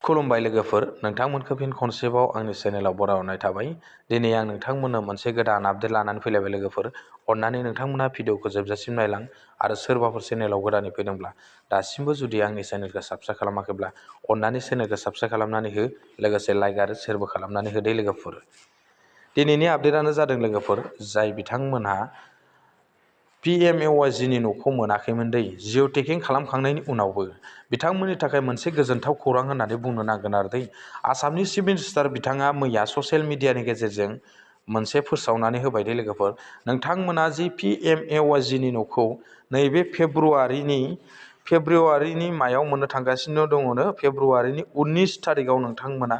खुलुमबाय लोगोफोर, नोंथांमोनखौ फिन खनसेबाव आंनि चेनेलाव बरायहरनाय थाबाय। दिनै आं नोंथांमोननो मोनसे गोदान आपडेट लानानै फैलायबाय लोगोफोर। अन्नानै नोंथांमोनहा भिडिअखौ जोबजासिम नायलां आरो सोरबाफोर चेनेलाव गोदानै फैदोंब्ला दासिमबो जुदि आंनि चेनेलखौ साबस्क्राइब खालामाखैब्ला अन्नानै चेनेलखौ साबस्क्राइब खालामनानै हो, लोगोसे लाइक आरो शेयारबो खालामनानै होदो लोगोफोर। दिनैनि आपडेटआनो जादों लोगोफोर, जाय बिथांमोनहा PMAYG नि न'खौ मोनाखैमोन दै, जिअ' टेगिं खालामखांनायनि उनावबो बिथांमोननि थाखाय मोनसे गोजोनथाव खौरां होननानै बुंनो नांगोन आरो दै। आसामनि चिफ मिनिस्टार बिथाङा मैया ससियेल मिडियानि गेजेरजों मोनसे फोसावनानै होबाय दे लोगोफोर। नोंथांमोना जि PMAYG नि न'खौ नैबे फेब्रुवारिनि मायाव मोननो थांगासिनो दङनो, फेब्रुवारिनि 19 थारिखआव नोंथांमोना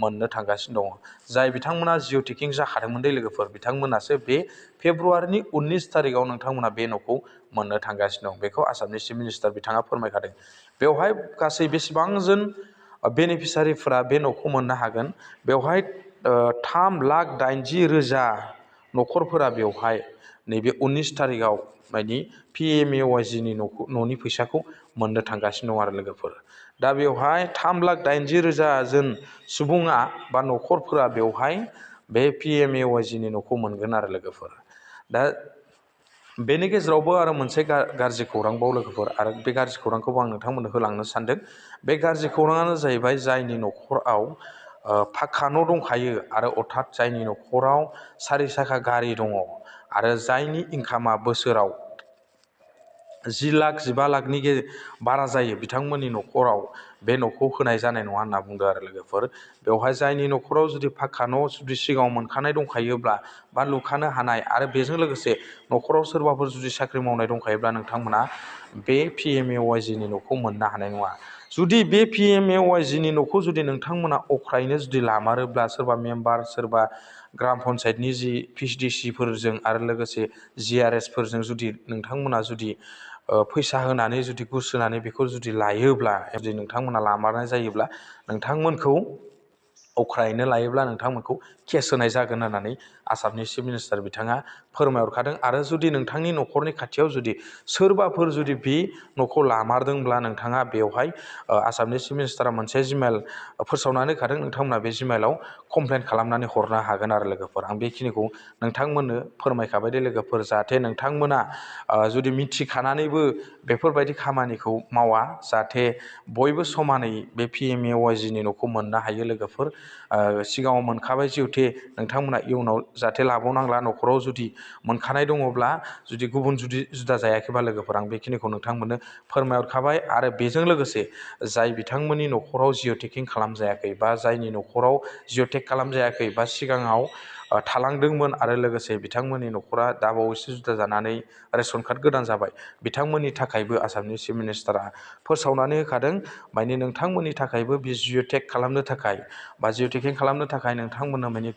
मोननो थांगासिनो दङ। जाय बिथांमोना जिअ' टेगिं जाखादोंमोन दे लोगोफोर, बिथांमोनासो बे फेब्रुवारिनि 19 थारिखआव नोंथांमोना बे न'खौ मोननो थांगासिनो दं। बेखौ आसामनि चिफ मिनिस्टार बिथाङा फोरमायखादों। बेवहाय गासै बेसेबांजोन बेनिफिसारिफोरा बे न'खौ मोननो हागोन, बेवहाय 3,80,000 न'खरफोरा बेवहाय नैबे 19 थारिखआव मानि PMAYG नि न'नि फैसाखौ मोननो थांगासिनो दं आरो लोगोफोर। दा बेवहाय 3,80,000 जोन सुबुङा बा न'खरफोरा बेवहाय बे PMAYG नि न'खौ मोनगोन आरो लोगोफोर। दा बेनि गेजेरावबो आरो मोनसे गाज्रि खौरांबाव लोगोफोर, आरो बे गाज्रि खौरांखौबो आं नोंथांमोननो होलांनो सानदों। बे गाज्रि खौराङानो जाहैबाय, जायनि न'खराव फाक्का न' दंखायो आरो अर्थात जायनि न'खराव 4 साखा गारि दङ आरो जायनि इनकामा बोसोराव 10 लाख 15 लाखनि बारा जायो, बिथांमोननि न'खराव बे न'खौ होनाय जानाय नङा होनना बुंदों आरो लोगोफोर। बेवहाय जायनि न'खराव जुदि फाक्का न' जुदि सिगाङाव मोनखानाय दंखायोब्ला बा लुखानो हानाय, आरो बेजों लोगोसे न'खराव सोरबाफोर जुदि साख्रि मावनाय दंखायोब्ला नोंथांमोना बे PMAYG नि न'खौ मोननो हानाय नङा। जुदि बे PMAYG नि न'खौ जुदि नोंथांमोना अख्रायैनो जुदि लामारोब्ला, सोरबा मेम्बार, सोरबा ग्राम पन्सायतनि जि PDC फोरजों आरो लोगोसे GRS फोरजों जुदि नोंथांमोना जुदि फैसा होनानै जुदि घुस होनानै बेखौ जुदि लायोब्ला, जुदि नोंथांमोना लामारनाय जायोब्ला, नोंथांमोनखौ अख्रायैनो लायोब्ला नोंथांमोनखौ केस होनाय जागोन होननानै आसामनि चिफ मिनिस्टार बिथाङा फोरमायहरखादों। आरो जुदि नोंथांनि न'खरनि खाथियाव जुदि सोरबाफोर जुदि बे न'खौ लामारदोंब्ला, नोंथाङा बेवहाय आसामनि चिफ मिनिस्टारा मोनसे जिमेल फोसावनानै होखादों, नोंथांमोना बे जिमेलाव कमप्लेन खालामनानै हरनो हागोन आरो लोगोफोर। आं बेखिनिखौ नोंथांमोननो फोरमायखाबाय दे लोगोफोर, जाहाथे नोंथांमोना जुदि मिथिखानानैबो बेफोरबायदि खामानिखौ मावा, जाहाथे बयबो समानै बे PMAYG नि न'खौ मोननो हायो लोगोफोर। सिगाङाव मोनखाबाय जिहेथु नोंथांमोना इयुनाव जाहाथे लाबावनांला, न'खराव जुदि मोनखानाय दङब्ला जुदि गुबुन जुदा जायाखैबा लोगोफोर। आं बेखिनिखौ नोंथांमोननो फोरमायहरखाबाय। आरो बेजों लोगोसे जाय बिथांमोननि न'खराव जिअ' टेगिं खालामजायाखै, बा जायनि न'खराव जिअ' टेग खालामजायाखै बा सिगाङाव थालांदोंमोन, आरो लोगोसे बिथांमोननि न'खरा दाबावैसो जुदा जानानै रेशन कार्ड गोदान जाबाय, बिथांमोननि थाखायबो आसामनि चिफ मिनिस्टारा फोसावनानै होखादों। माने नोंथांमोननि थाखायबो बे जिअ' टेग खालामनो थाखाय बा जिअ' टेगिं खालामनो थाखाय नोंथांमोननो माने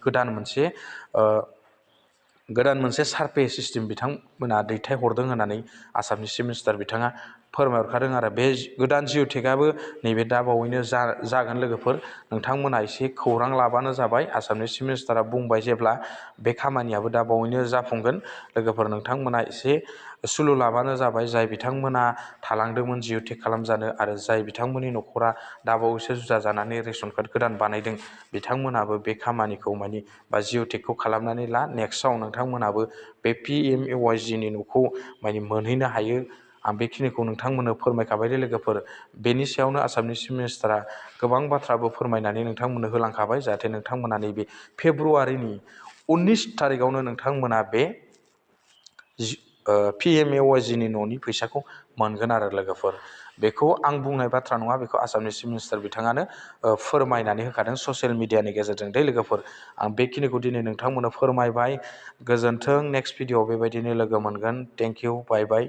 गोदान मोनसे सार्भे सिस्टेम बिथांमोना दैथायहरदों होननानै आसामनि चिफ मिनिस्टार बिथाङा फोरमायहरखादों। आरो बे गोदान जिअ' टेगआबो नैबे दाबावैनो जागोन लोगोफोर। नोंथांमोना एसे खौरां लाबानो जाबाय। आसामनि चिफ मिनिस्टारा बुंबाय जेब्ला बे खामानियाबो दाबावैनो जाफुंगोन लोगोफोर, नोंथांमोना एसे सुलु लाबानो जाबाय। जाय बिथांमोना थालांदोंमोन जिअ' टेग खालामजानो, आरो जाय बिथांमोननि न'खरा दाबावैसो जुदा जानानै रेशन कार्ड गोदान बानायदों, बिथांमोनाबो बे खामानिखौ माने बा जिअ' टेगखौ खालामनानै ला। नेक्स्टआव नोंथांमोनाबो बे PMAYG नि न'खौ माने मोनहैनो हायो। आं बेखिनिखौ नोंथांमोननो फोरमायखाबाय दे लोगोफोर। बेनि सायावनो आसामनि चिफ मिनिस्टारा गोबां बाथ्राबो फोरमायनानै नोंथांमोननो होलांखाबाय, जाहाथे नोंथांमोना नैबे फेब्रुवारिनि 19 थारिखआवनो नोंथांमोना बे PMAYG नि न'नि फैसाखौ मोनगोन आरो लोगोफोर। बेखौ आं बुंनाय बाथ्रा नङा, बेखौ आसामनि चिफ मिनिस्टार बिथाङानो फोरमायनानै होखादों ससियेल मिडियानि गेजेरजों दे लोगोफोर। आं बेखिनिखौ दिनै नोंथांमोननो फोरमायबाय। गोजोन्थों। नेक्स्ट भिडिअआव बेबायदिनो लोगो मोनगोन। Thank you, bye bye.